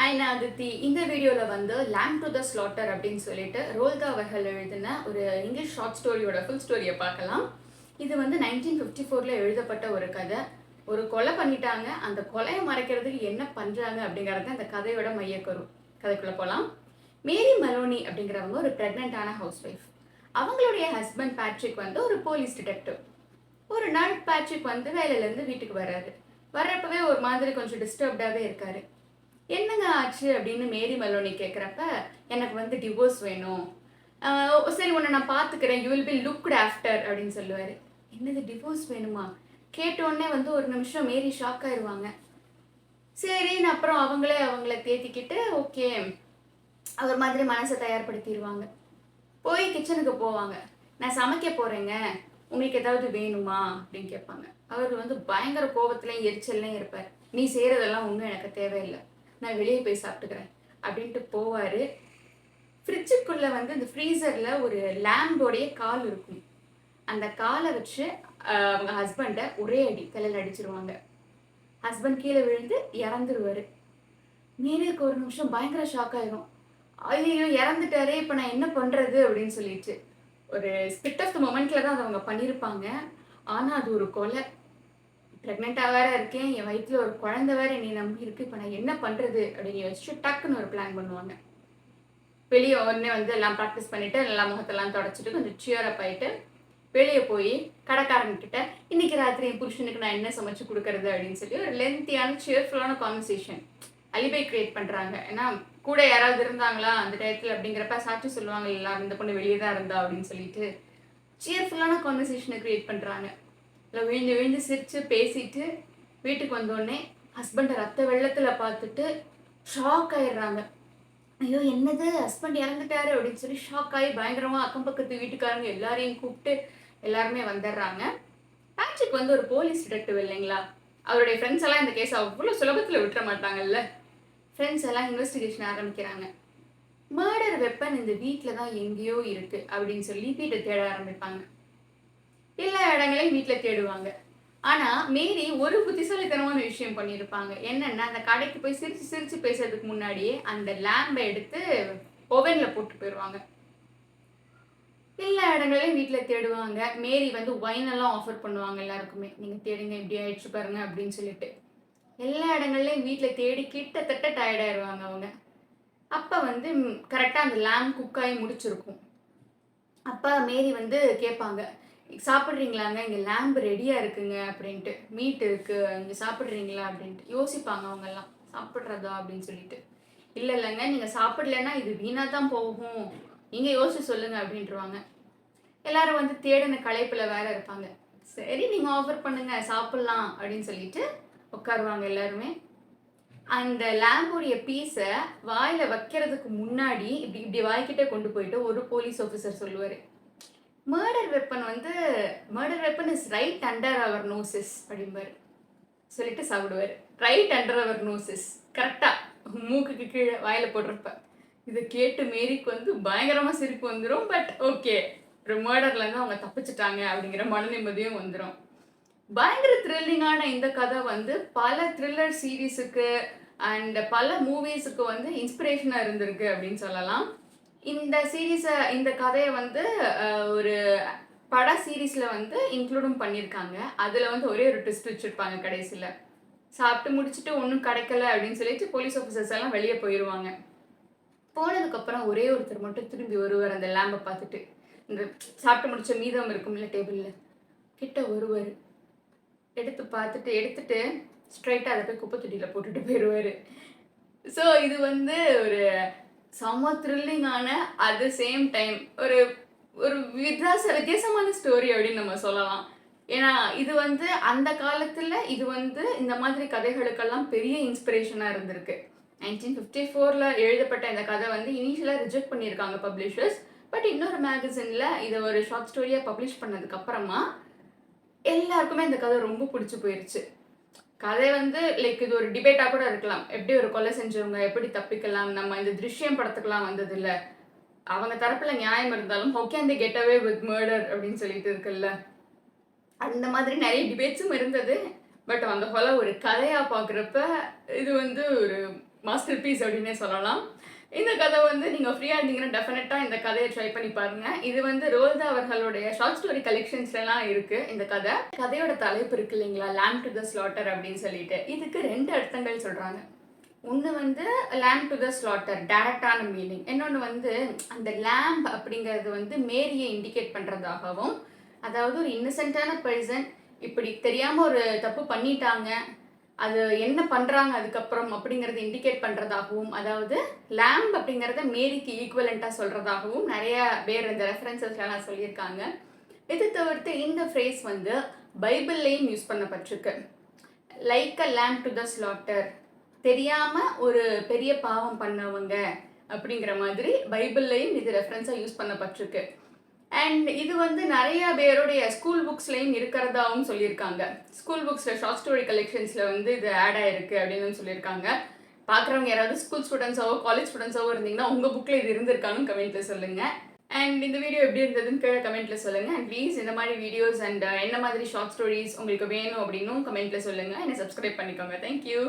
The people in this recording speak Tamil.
ஹாய் நான் அதித்தி. இந்த வீடியோவில் வந்து லேம் டு த ஸ்லாட்டர் அப்படின்னு சொல்லிட்டு ரோல்தா அவர்கள் எழுதின ஒரு இங்கிலீஷ் ஷார்ட் ஸ்டோரியோட ஃபுல் ஸ்டோரியை பார்க்கலாம். இது வந்து 1954 எழுதப்பட்ட ஒரு கதை. ஒரு கொலை பண்ணிட்டாங்க, அந்த கொலையை மறைக்கிறதுக்கு என்ன பண்ணுறாங்க அப்படிங்கிறது அந்த கதையோட மையக்கரு. கதைக்குள்ளே போகலாம். மேரி மலோனி அப்படிங்கிறவங்க ஒரு ப்ரெக்னென்ட்டான ஹவுஸ் ஒய்ஃப். அவங்களுடைய ஹஸ்பண்ட் பேட்ரிக் வந்து ஒரு போலீஸ் டிடெக்டிவ். ஒரு நாள் பேட்ரிக் வந்து வேலையிலேருந்து வீட்டுக்கு வர்றாரு. வர்றப்பவே ஒரு மாதிரி கொஞ்சம் டிஸ்டர்ப்டாகவே இருக்காரு. என்னங்க ஆச்சு அப்படின்னு மேரி மலோனி கேட்குறப்ப, எனக்கு வந்து டிவோர்ஸ் வேணும், சரி உன்னை நான் பார்த்துக்கிறேன், you will be looked after அப்படின்னு சொல்லுவார். என்னது டிவோர்ஸ் வேணுமா? கேட்டோடனே வந்து ஒரு நிமிஷம் மேரி ஷாக் ஆயிடுவாங்க. சரின்னு அப்புறம் அவங்கள தேத்திக்கிட்டு ஓகே அவர் மாதிரி மனசை தயார்படுத்திடுவாங்க. போய் கிச்சனுக்கு போவாங்க. நான் சமைக்க போகிறேங்க, உங்களுக்கு ஏதாவது வேணுமா அப்படின்னு கேட்பாங்க. அவர் வந்து பயங்கர கோபத்துலையும் எரிச்சல்லையும் இருப்பார். நீ செய்கிறதெல்லாம் ஒன்றும் எனக்கு தேவையில்லை, நான் வெளியே போய் சாப்பிட்டுக்கிறேன் அப்படின்ட்டு போவார். ஃப்ரிட்ஜுக்குள்ளே வந்து இந்த ஃப்ரீசரில் ஒரு லேம்போடைய கால் இருக்கும். அந்த காலை வச்சு அவங்க ஹஸ்பண்டை ஒரே அடி தலையில் அடிச்சிருவாங்க. ஹஸ்பண்ட் கீழே விழுந்து இறந்துருவார். மேரிக்கு ஒரு நிமிஷம் பயங்கர ஷாக் ஆயிரும். ஐயோ இறந்துட்டாரே, இப்போ நான் என்ன பண்ணுறது அப்படின்னு சொல்லிட்டு ஒரு ஸ்பிட் ஆஃப் த மொமெண்ட்டில் தான் அதை அவங்க பண்ணியிருப்பாங்க. ஆனால் அது ஒரு கொலை. ப்ரெக்னெண்ட்டாக வேறு இருக்கேன், என் வயிற்றில் ஒரு குழந்தை வேறு என்னை நம்பி இருக்குது, இப்போ நான் என்ன பண்ணுறது அப்படின்னு யோசிச்சு டக்குன்னு ஒரு பிளான் பண்ணுவாங்க. வெளியே உடனே வந்து எல்லாம் ப்ராக்டிஸ் பண்ணிவிட்டு எல்லா முகத்தெல்லாம் தொடச்சிட்டு கொஞ்சம் சியரப் ஆகிட்டு வெளியே போய் கடைக்காரன்கிட்ட இன்னைக்கு ராத்திரி என் புருஷனுக்கு நான் என்ன சமைச்சு கொடுக்கறது அப்படின்னு சொல்லி ஒரு லென்த்தியான சியர்ஃபுல்லான கான்வர்சேஷன் அலிபை கிரியேட் பண்ணுறாங்க. ஏன்னா கூட யாராவது இருந்தாங்களா அந்த டயத்தில் அப்படிங்கிறப்ப சாட்சி சொல்லுவாங்க எல்லாரும் இந்த பொண்ணு வெளியே தான் இருந்தா அப்படின்னு சொல்லிட்டு சியர்ஃபுல்லான கான்வர்சேஷனை கிரியேட் பண்ணுறாங்க. இல்லை விழுந்து விழுந்து சிரித்து பேசிட்டு வீட்டுக்கு வந்தோடனே ஹஸ்பண்டை ரத்த வெள்ளத்தில் பார்த்துட்டு ஷாக் ஆயிடுறாங்க. ஐயோ என்னது ஹஸ்பண்ட் இறந்துட்டாரு அப்படின்னு சொல்லி ஷாக் ஆகி பயங்கரமாக அக்கம் பக்கத்து வீட்டுக்காரங்க எல்லாரையும் கூப்பிட்டு எல்லாருமே வந்துடுறாங்க. பேட்ரிக் வந்து ஒரு போலீஸ் டிடெக்டிவ் இல்லைங்களா, அவருடைய ஃப்ரெண்ட்ஸ் எல்லாம் இந்த கேஸ் அவ்வளோ சுலபத்தில் விட்டுற மாட்டாங்கல்ல. ஃப்ரெண்ட்ஸ் எல்லாம் இன்வெஸ்டிகேஷன் ஆரம்பிக்கிறாங்க. மர்டர் வெப்பன் இந்த வீட்டில் தான் எங்கேயோ இருக்குது அப்படின்னு சொல்லி வீட்டை தேட ஆரம்பிப்பாங்க. எல்லா இடங்களையும் வீட்டில் தேடுவாங்க. ஆனால் மேரி ஒரு புத்திசாலித்தனமான விஷயம் பண்ணியிருப்பாங்க. என்னென்னா அந்த கடைக்கு போய் சிரித்து சிரித்து பேசுறதுக்கு முன்னாடியே அந்த லேம்பை எடுத்து ஓவனில் போட்டு போயிடுவாங்க. எல்லா இடங்களையும் வீட்டில் தேடுவாங்க. மேரி வந்து ஒயினெல்லாம் ஆஃபர் பண்ணுவாங்க எல்லாருக்குமே, நீங்கள் தேடுங்க இப்படி ஆயிடுச்சு பாருங்க அப்படின்னு சொல்லிட்டு. எல்லா இடங்கள்லையும் வீட்டில் தேடி கிட்டத்தட்ட டயர்டாயிருவாங்க அவங்க. அப்போ வந்து கரெக்டாக அந்த லேம்ப் குக்காகி முடிச்சிருக்கும். அப்போ மேரி வந்து கேட்பாங்க, சாப்பிட்றீங்களாங்க, இங்கே லேம்ப் ரெடியாக இருக்குங்க அப்படின்ட்டு, மீட் இருக்குது இங்கே சாப்பிட்றீங்களா அப்படின்ட்டு. யோசிப்பாங்க அவங்கெல்லாம், சாப்பிட்றதா அப்படின்னு சொல்லிட்டு. இல்லை இல்லைங்க, நீங்கள் சாப்பிடலன்னா இது வீணாக தான் போகும், நீங்கள் யோசிச்சு சொல்லுங்கள் அப்படின்ட்டுருவாங்க. எல்லாரும் வந்து தேடின களைப்பில் வேற இருப்பாங்க. சரி நீங்கள் ஆஃபர் பண்ணுங்க சாப்பிட்லாம் அப்படின்னு சொல்லிட்டு உட்காருவாங்க எல்லாருமே. அந்த லேம்புடைய பீஸை வாயில் வைக்கிறதுக்கு முன்னாடி இப்படி இப்படி வாய்க்கிட்டே கொண்டு போயிட்டு ஒரு போலீஸ் ஆஃபீஸர் சொல்லுவார், murder weapon is right under our noses அப்படிம்பாரு. சொல்லிட்டு சாப்பிடுவார். ரைட் அண்டர் அவர் நோசஸ், கரெக்டாக மூக்குக்கு கீழே வாயில் போடுறப்ப. இதை கேட்டு மேரிக்கு வந்து பயங்கரமாக சிரிப்பு வந்துடும். பட் ஓகே, ஒரு மர்டர்லேருந்து அவங்க தப்பிச்சிட்டாங்க அப்படிங்கிற மன நிம்மதியும் வந்துடும். பயங்கர த்ரில்லிங்கான இந்த கதை வந்து பல த்ரில்லர் சீரீஸுக்கு அண்ட் பல மூவிஸுக்கு வந்து இன்ஸ்பிரேஷனாக இருந்திருக்கு அப்படின்னு சொல்லலாம். இந்த கதையை வந்து ஒரு பட சீரீஸில் வந்து இன்க்ளூடும் பண்ணியிருக்காங்க. அதில் வந்து ஒரே ஒரு ட்விஸ்ட் வச்சுருப்பாங்க கடைசியில். சாப்பிட்டு முடிச்சுட்டு ஒன்றும் கிடைக்கல அப்படின்னு சொல்லிட்டு போலீஸ் ஆஃபீஸர்ஸ் எல்லாம் வெளியே போயிடுவாங்க. போனதுக்கப்புறம் ஒரே ஒருத்தர் மட்டும் திரும்பி வருவார். அந்த லேம்பை பார்த்துட்டு இந்த சாப்பிட்டு முடிச்ச மீதம் இருக்கும்ல டேபிளில் கிட்ட வருவார். எடுத்துட்டு ஸ்ட்ரைட்டாக அதை போய் குப்பை தொட்டியில் போட்டுட்டு போயிடுவார். ஸோ இது வந்து ஒரு செம்ம த்ரில்லிங்கான அட் த சேம் டைம் ஒரு ஒரு வித்தியாசமான ஸ்டோரி அப்படின்னு நம்ம சொல்லலாம். ஏன்னா இது வந்து அந்த காலத்தில் இது வந்து இந்த மாதிரி கதைகளுக்கெல்லாம் பெரிய இன்ஸ்பிரேஷனாக இருந்திருக்கு. 1954 எழுதப்பட்ட இந்த கதை வந்து இனிஷியலாக ரிஜெக்ட் பண்ணியிருக்காங்க பப்ளிஷர்ஸ். பட் இன்னொரு மேகசினில் இதை ஒரு ஷார்ட் ஸ்டோரியாக பப்ளிஷ் பண்ணதுக்கப்புறமா எல்லாருக்குமே இந்த கதை ரொம்ப பிடிச்சி போயிடுச்சு. கதை வந்து லைக் இது ஒரு டிபேட்டாக கூட இருக்கலாம், எப்படி ஒரு கொலை செஞ்சவங்க எப்படி தப்பிக்கலாம். நம்ம இந்த திருஷ்யம் படத்துக்கெல்லாம் வந்தது இல்லை, அவங்க தரப்பில் நியாயம் இருந்தாலும் how can they get away with murder அப்படின்னு சொல்லிட்டு இருக்குல்ல, அந்த மாதிரி நிறைய டிபேட்ஸும் இருந்தது. பட் அந்த கொலை ஒரு கதையாக பார்க்குறப்ப இது வந்து ஒரு மாஸ்டர் பீஸ் அப்படின்னே சொல்லலாம். இந்த கதை வந்து நீங்கள் ஃப்ரீயாக இருந்தீங்கன்னா டெஃபினட்டாக இந்த கதையை ட்ரை பண்ணி பாருங்கள். இது வந்து ரோல்தா அவர்களுடைய ஷார்ட் ஸ்டோரி கலெக்ஷன்ஸ்லாம் இருக்குது இந்த கதை. கதையோட தலைப்பு இருக்கு இல்லைங்களா, லேம்ப் டு த ஸ்லாட்டர் அப்படின்னு சொல்லிட்டு, இதுக்கு 2 அர்த்தங்கள் சொல்கிறாங்க. ஒன்று வந்து லேம்ப் டு த ஸ்லாட்டர் டைரக்டான மீனிங், இன்னொன்று வந்து அந்த லேம்ப் அப்படிங்கிறது வந்து மேரியை இண்டிகேட் பண்ணுறதாகவும், அதாவது ஒரு இன்னசென்ட்டான பர்சன் இப்படி தெரியாமல் ஒரு தப்பு பண்ணிட்டாங்க, அது என்ன பண்ணுறாங்க அதுக்கப்புறம் அப்படிங்கிறத இண்டிகேட் பண்ணுறதாகவும், அதாவது லேம்ப் அப்படிங்கிறத மேரிக்கு ஈக்குவலண்ட்டாக சொல்கிறதாகவும் நிறைய பேர் இந்த ரெஃபரன்சஸ்லாம் சொல்லியிருக்காங்க. இது தவிர்த்து இந்த ஃப்ரேஸ் வந்து பைபிள்லேயும் யூஸ் பண்ணப்பட்டிருக்கு. Like a lamb to the slaughter, தெரியாமல் ஒரு பெரிய பாவம் பண்ணவங்க அப்படிங்கிற மாதிரி பைபிள்லையும் இது ரெஃபரன்ஸாக யூஸ் பண்ணப்பட்டிருக்கு. அண்ட் இது வந்து நிறைய பேருடைய ஸ்கூல் புக்ஸ்லையும் இருக்கிறதாவும் சொல்லியிருக்காங்க. ஸ்கூல் புக்ஸில் ஷார்ட் ஸ்டோரி கலெக்ஷன்ஸில் வந்து இது ஆட் ஆயிருக்கு அப்படின்னு சொல்லியிருக்காங்க. பார்க்குறவங்க யாராவது ஸ்கூல் ஸ்டூடெண்ட்ஸாவோ காலேஜ் ஸ்டூடெண்ட்ஸாவோ இருந்தீங்கன்னா உங்கள் புக்கில் இது இருந்திருக்கான்னு கமெண்ட்டில் சொல்லுங்கள். அண்ட் இந்த வீடியோ எப்படி இருந்ததுன்னு கீழே கமெண்ட்டில் சொல்லுங்கள். அண்ட் ப்ளீஸ் இந்த மாதிரி வீடியோஸ் அண்ட் என்ன மாதிரி ஷார்ட் ஸ்டோரிஸ் உங்களுக்கு வேணும் அப்படின்னும் கமெண்ட்டில் சொல்லுங்கள். என்னை சப்ஸ்கிரைப் பண்ணிக்கோங்க. தேங்க்யூ.